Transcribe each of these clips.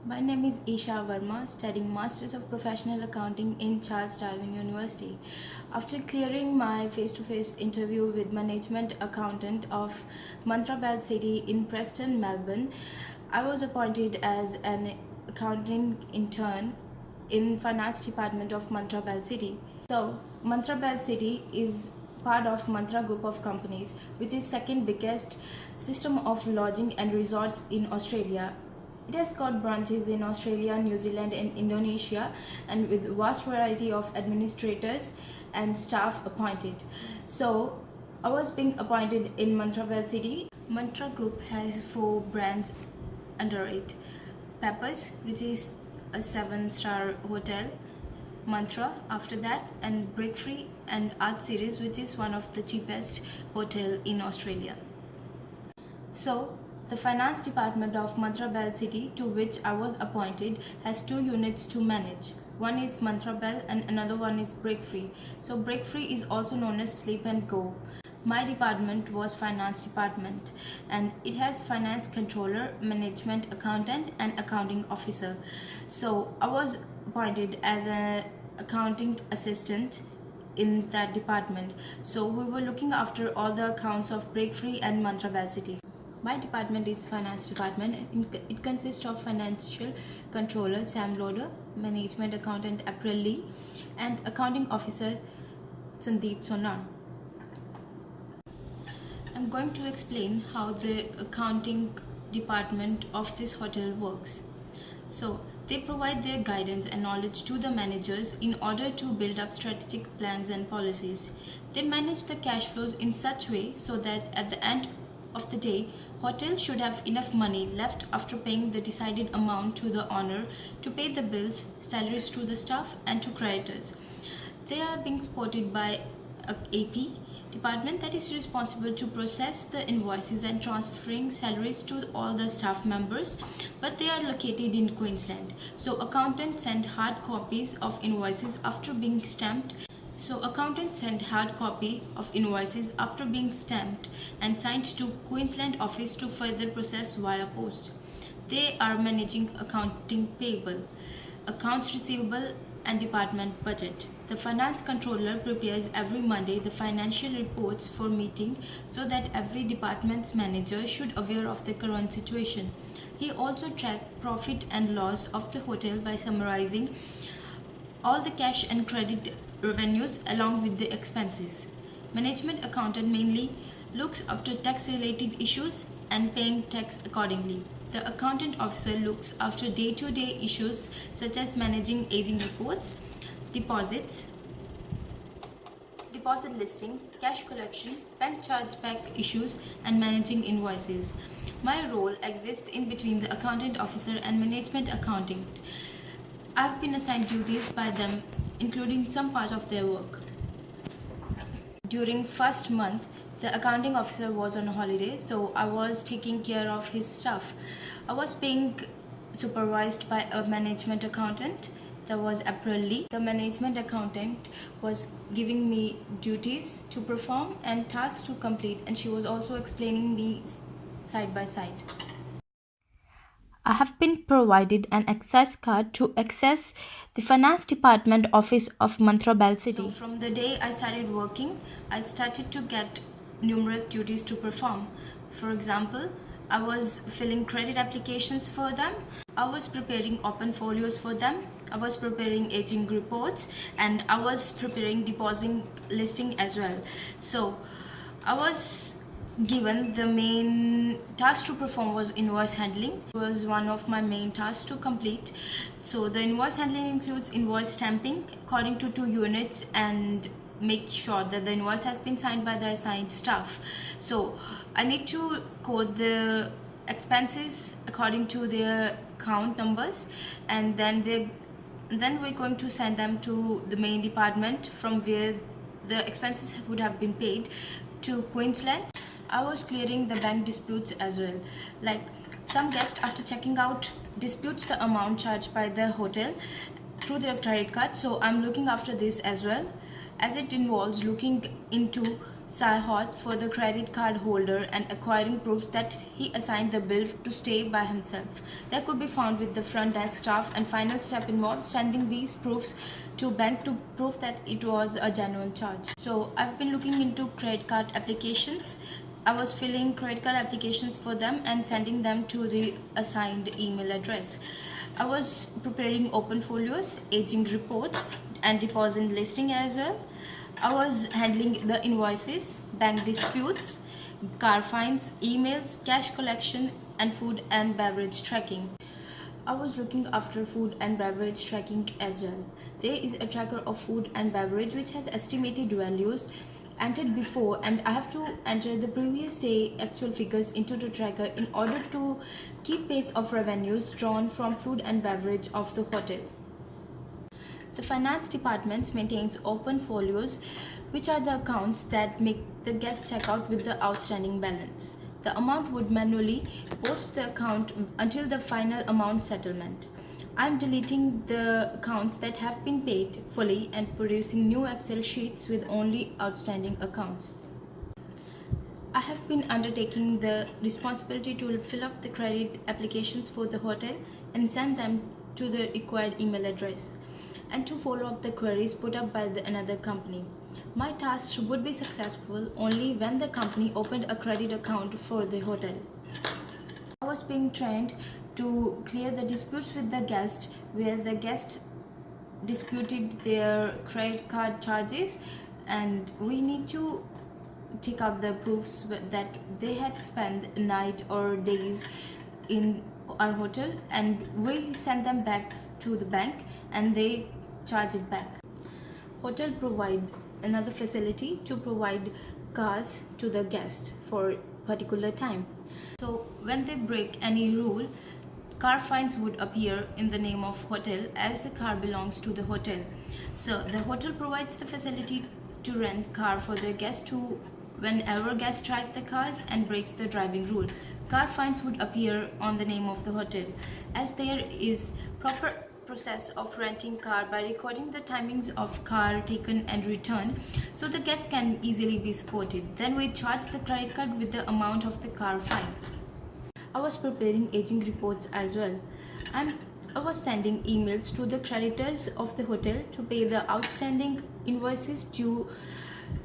My name is Isha Verma, studying Masters of Professional Accounting in Charles Darwin University. After clearing my face-to-face interview with management accountant of Mantra Belt City in Preston, Melbourne, I was appointed as an accounting intern in finance department of Mantra Belt City. So, Mantra Belt City is part of Mantra group of companies, which is second biggest system of lodging and resorts in Australia. It has got branches in Australia, New Zealand and Indonesia, and with vast variety of administrators and staff appointed. So I was being appointed in Mantra Belt City. Mantra Group has 4 brands under it. Peppers, which is a 7-star hotel, Mantra after that, and Break Free and Art Series, which is one of the cheapest hotel in Australia. So, the finance department of Mantra Belt City, to which I was appointed, has 2 units to manage. One is Mantra Belt and another one is Break Free. So, Break Free is also known as Sleep and Go. My department was finance department, and it has finance controller, management accountant and accounting officer. So, I was appointed as an accounting assistant in that department. So, we were looking after all the accounts of Break Free and Mantra Belt City. My department is finance department. It consists of financial controller Sam Loader, management accountant April Lee, and accounting officer Sandeep Sonar. I'm going to explain how the accounting department of this hotel works. So, they provide their guidance and knowledge to the managers in order to build up strategic plans and policies. They manage the cash flows in such way so that at the end of the day, hotel should have enough money left after paying the decided amount to the owner to pay the bills, salaries to the staff and to creditors. They are being supported by a AP department that is responsible to process the invoices and transferring salaries to all the staff members, but they are located in Queensland. So accountants send hard copies of invoices after being stamped. Accountants sent hard copy of invoices after being stamped and signed to Queensland office to further process via post. They are managing accounting payable, accounts receivable and department budget. The finance controller prepares every Monday the financial reports for meeting so that every department's manager should aware of the current situation. He also tracks profit and loss of the hotel by summarizing all the cash and credit revenues along with the expenses. Management accountant mainly looks after tax related issues and paying tax accordingly. The accountant officer looks after day-to-day issues such as managing aging reports, deposits, deposit listing, cash collection, bank chargeback issues and managing invoices. My role exists in between the accountant officer and management accountant. I've been assigned duties by them, including some part of their work. During first month, the accounting officer was on holiday, so I was taking care of his stuff. I was being supervised by a management accountant. That was April Lee. The management accountant was giving me duties to perform and tasks to complete, and she was also explaining me side by side. I have been provided an access card to access the finance department office of Mantra Belt City. So from the day I started working, I started to get numerous duties to perform. For example, I was filling credit applications for them. I was preparing open folios for them. I was preparing aging reports and I was preparing deposit listing as well. So I was given the main task to perform was invoice handling. It was one of my main tasks to complete. So the invoice handling includes invoice stamping according to 2 units and make sure that the invoice has been signed by the assigned staff. So I need to code the expenses according to their account numbers, and then we're going to send them to the main department from where the expenses would have been paid to Queensland. I was clearing the bank disputes as well. Like some guest after checking out disputes the amount charged by the hotel through their credit card. So I'm looking after this as well, as it involves looking into Sihot for the credit card holder and acquiring proof that he assigned the bill to stay by himself. That could be found with the front desk staff, and final step involves sending these proofs to bank to prove that it was a genuine charge. So I've been looking into credit card applications. I was filling credit card applications for them and sending them to the assigned email address. I was preparing open folios, aging reports, and deposit listing as well. I was handling the invoices, bank disputes, car fines, emails, cash collection, and food and beverage tracking. I was looking after food and beverage tracking as well. There is a tracker of food and beverage which has estimated values entered before, and I have to enter the previous day actual figures into the tracker in order to keep pace of revenues drawn from food and beverage of the hotel. The finance department maintains open folios, which are the accounts that make the guest check out with the outstanding balance. The amount would manually post the account until the final amount settlement. I'm deleting the accounts that have been paid fully and producing new Excel sheets with only outstanding accounts. I have been undertaking the responsibility to fill up the credit applications for the hotel and send them to the required email address, and to follow up the queries put up by another company. My task would be successful only when the company opened a credit account for the hotel. I was being trained to clear the disputes with the guest where the guest disputed their credit card charges, and we need to take out the proofs that they had spent night or days in our hotel, and we send them back to the bank and they charge it back. Hotel provide another facility to provide cars to the guest for particular time. So when they break any rule, car fines would appear in the name of hotel as the car belongs to the hotel. So the hotel provides the facility to rent car for their guests to whenever guests drive the cars and breaks the driving rule. Car fines would appear on the name of the hotel, as there is proper process of renting car by recording the timings of car taken and returned, so the guest can easily be supported. Then we charge the credit card with the amount of the car fine. I was preparing aging reports as well, and I was sending emails to the creditors of the hotel to pay the outstanding invoices due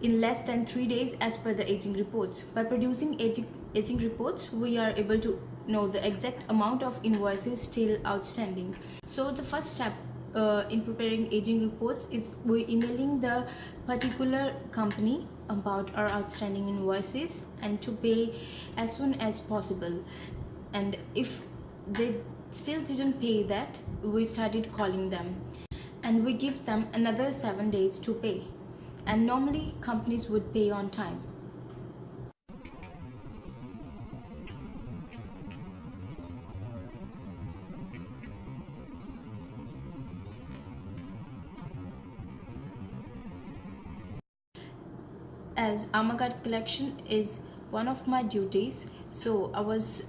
in less than 3 days as per the aging reports. By producing aging reports, we are able to know the exact amount of invoices still outstanding. So the first step in preparing aging reports is we emailing the particular company about our outstanding invoices and to pay as soon as possible. And if they still didn't pay that, we started calling them and we give them another 7 days to pay, and normally companies would pay on time. As Amagad collection is one of my duties, so I was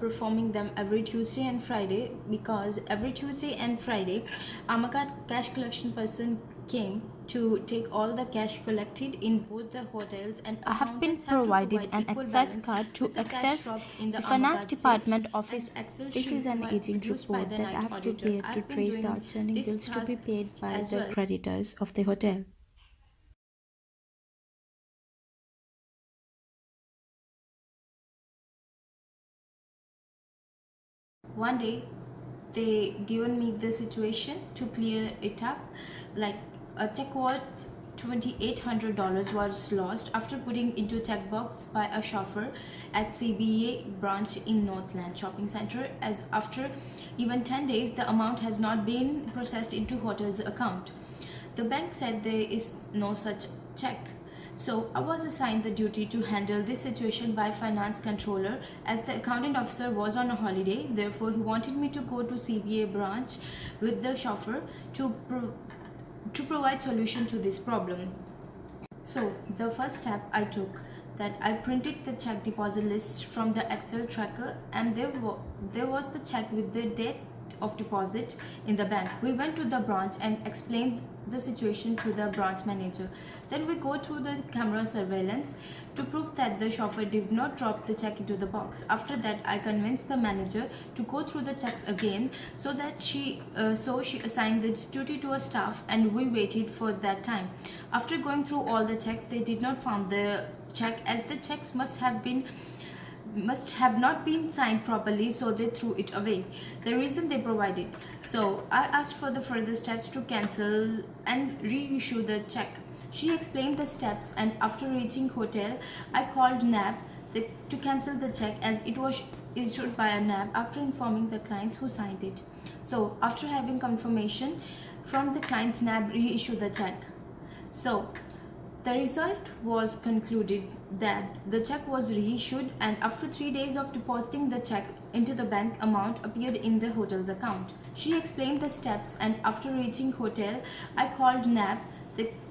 performing them every Tuesday and Friday, because every Tuesday and Friday Amagad cash collection person came to take all the cash collected in both the hotels, and I have been provided an access card to access the finance department office. This is an aging report that I have prepared to trace the outstanding bills to be paid by the creditors of the hotel. One day they given me the situation to clear it up, like a check worth $2,800 was lost after putting into checkbox by a chauffeur at CBA branch in Northland Shopping Center, as after even 10 days the amount has not been processed into hotel's account. The bank said there is no such check. So I was assigned the duty to handle this situation by finance controller, as the accountant officer was on a holiday. Therefore, he wanted me to go to CBA branch with the chauffeur to provide solution to this problem. So the first step I took, that I printed the check deposit list from the Excel tracker, and there was the check with the date of deposit in the bank. We went to the branch and explained the situation to the branch manager. Then we go through the camera surveillance to prove that the chauffeur did not drop the check into the box. After that, I convinced the manager to go through the checks again, so she assigned the duty to a staff, and we waited for that time. After going through all the checks, they did not find the check, as the checks must have not been signed properly, so they threw it away, the reason they provided. So I asked for the further steps to cancel and reissue the check. She explained the steps, and after reaching hotel, I called NAB to cancel the check, as it was issued by a NAB, after informing the clients who signed it. So after having confirmation from the clients, NAB reissued the check. So the result was concluded that the check was reissued, and after 3 days of depositing the check into the bank, amount appeared in the hotel's account. She explained the steps, and after reaching hotel, I called NAB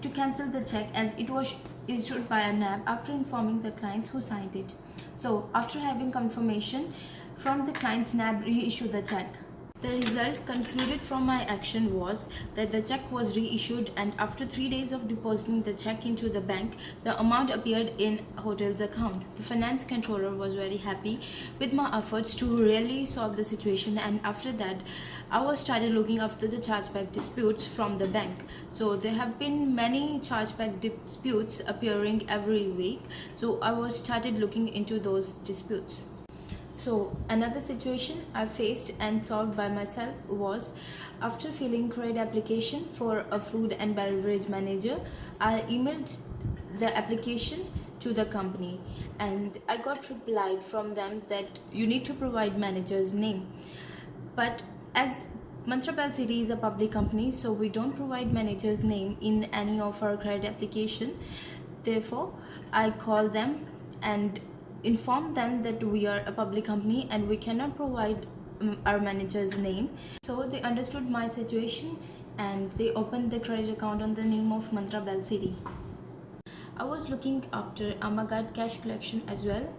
to cancel the check, as it was issued by a NAB, after informing the clients who signed it. So after having confirmation from the clients, NAB reissued the check. The result concluded from my action was that the check was reissued, and after 3 days of depositing the check into the bank, the amount appeared in hotel's account. The finance controller was very happy with my efforts to really solve the situation, and after that I was started looking after the chargeback disputes from the bank. So there have been many chargeback disputes appearing every week, so I was started looking into those disputes. So another situation I faced and solved by myself was, after filling credit application for a food and beverage manager, I emailed the application to the company, and I got replied from them that you need to provide manager's name. But as Mantra Bell City is a public company, so we don't provide manager's name in any of our credit application. Therefore, I called them and inform them that we are a public company and we cannot provide our manager's name. So they understood my situation, and they opened the credit account on the name of Mantra Bell City. I was looking after Amagad cash collection as well.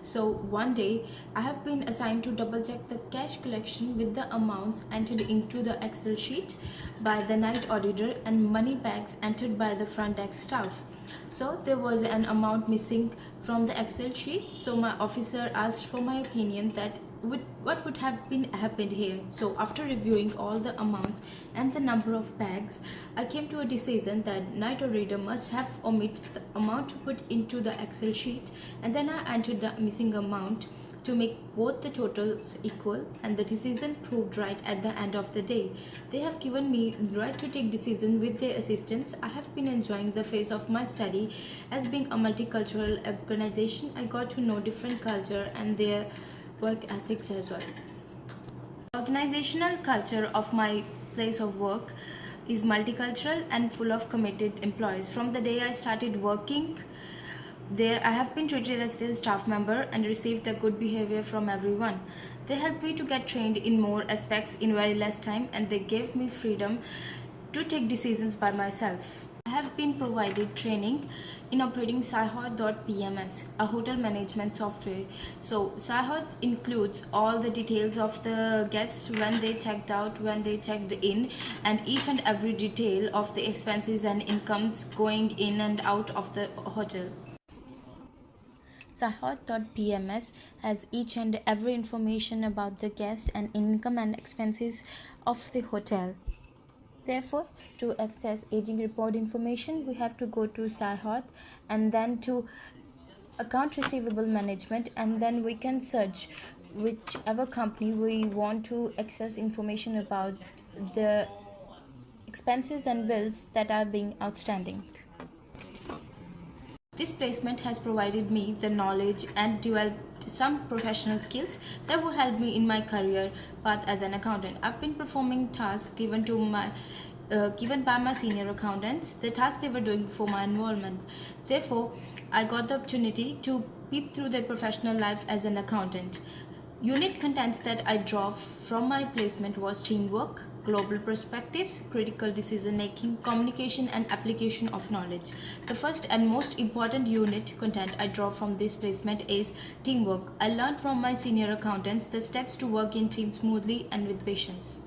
So one day I have been assigned to double check the cash collection with the amounts entered into the Excel sheet by the night auditor and money bags entered by the front desk staff. So there was an amount missing from the Excel sheet. So my officer asked for my opinion that what would have been happened here. So after reviewing all the amounts and the number of bags, I came to a decision that night auditor must have omitted the amount to put into the Excel sheet, and then I entered the missing amount to make both the totals equal, and the decision proved right at the end of the day. They have given me right to take decision with their assistance. I have been enjoying the phase of my study. As being a multicultural organization, I got to know different culture and their work ethics as well. Organizational culture of my place of work is multicultural and full of committed employees. From the day I started working there, I have been treated as their staff member and received a good behavior from everyone. They helped me to get trained in more aspects in very less time, and they gave me freedom to take decisions by myself. I have been provided training in operating Saihoth.pms, a hotel management software. So Saihoth includes all the details of the guests, when they checked out, when they checked in, and each and every detail of the expenses and incomes going in and out of the hotel. Saihoth.pms has each and every information about the guest and income and expenses of the hotel. Therefore, to access aging report information, we have to go to Saihoth and then to account receivable management, and then we can search whichever company we want to access information about the expenses and bills that are being outstanding. This placement has provided me the knowledge and developed some professional skills that will help me in my career path as an accountant. I've been performing tasks given by my senior accountants, the tasks they were doing before my enrollment. Therefore, I got the opportunity to peep through their professional life as an accountant. Unit contents that I draw from my placement was teamwork, global perspectives, critical decision making, communication and application of knowledge. The first and most important unit content I draw from this placement is teamwork. I learned from my senior accountants the steps to work in team smoothly and with patience.